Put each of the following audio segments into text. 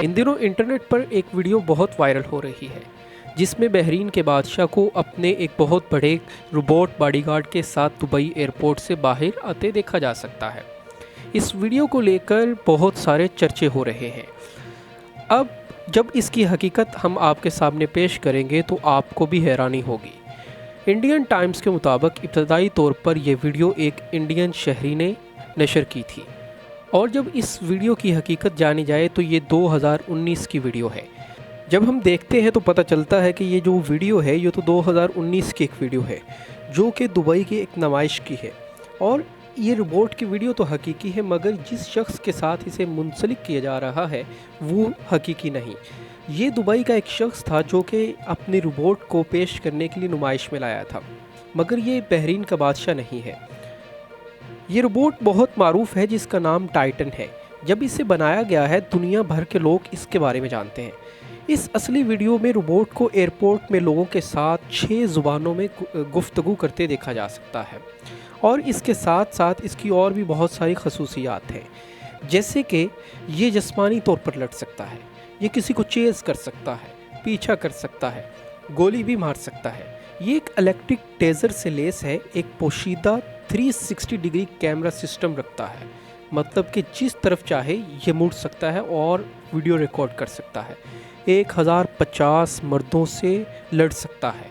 ان دنوں انٹرنیٹ پر ایک ویڈیو بہت وائرل ہو رہی ہے جس میں بحرین کے بادشاہ کو اپنے ایک بہت بڑے روبوٹ باڈی گارڈ کے ساتھ دبئی ایئرپورٹ سے باہر آتے دیکھا جا سکتا ہے۔ اس ویڈیو کو لے کر بہت سارے چرچے ہو رہے ہیں۔ اب جب اس کی حقیقت ہم آپ کے سامنے پیش کریں گے تو آپ کو بھی حیرانی ہوگی۔ انڈین ٹائمز کے مطابق ابتدائی طور پر یہ ویڈیو ایک انڈین شہری نے نشر کی تھی، اور جب اس ویڈیو کی حقیقت جانی جائے تو یہ 2019 کی ویڈیو ہے۔ جب ہم دیکھتے ہیں تو پتہ چلتا ہے کہ یہ جو ویڈیو ہے یہ تو 2019 کی ایک ویڈیو ہے جو کہ دبئی کی ایک نمائش کی ہے، اور یہ روبوٹ کی ویڈیو تو حقیقی ہے، مگر جس شخص کے ساتھ اسے منسلک کیا جا رہا ہے وہ حقیقی نہیں۔ یہ دبئی کا ایک شخص تھا جو کہ اپنے روبوٹ کو پیش کرنے کے لیے نمائش میں لایا تھا، مگر یہ بحرین کا بادشاہ نہیں ہے۔ یہ روبوٹ بہت معروف ہے جس کا نام ٹائٹن ہے۔ جب اسے بنایا گیا ہے دنیا بھر کے لوگ اس کے بارے میں جانتے ہیں۔ اس اصلی ویڈیو میں روبوٹ کو ایئرپورٹ میں لوگوں کے ساتھ 6 زبانوں میں گفتگو کرتے دیکھا جا سکتا ہے، اور اس کے ساتھ ساتھ اس کی اور بھی بہت ساری خصوصیات ہیں، جیسے کہ یہ جسمانی طور پر لڑ سکتا ہے، یہ کسی کو چیز کر سکتا ہے، پیچھا کر سکتا ہے، گولی بھی مار سکتا ہے۔ یہ ایک الیکٹرک ٹیزر سے لیس ہے، ایک پوشیدہ 360 ڈگری کیمرہ سسٹم رکھتا ہے، مطلب کہ جس طرف چاہے یہ مڑ سکتا ہے اور ویڈیو ریکارڈ کر سکتا ہے۔ 1050 مردوں سے لڑ سکتا ہے۔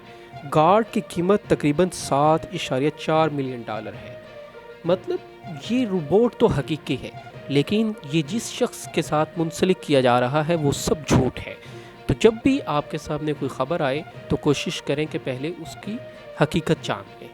گارڈ کی قیمت تقریباً $7.4 ملین ہے۔ مطلب یہ روبوٹ تو حقیقی ہے، لیکن یہ جس شخص کے ساتھ منسلک کیا جا رہا ہے وہ سب جھوٹ ہے۔ تو جب بھی آپ کے سامنے کوئی خبر آئے تو کوشش کریں کہ پہلے اس کی حقیقت جان لیں۔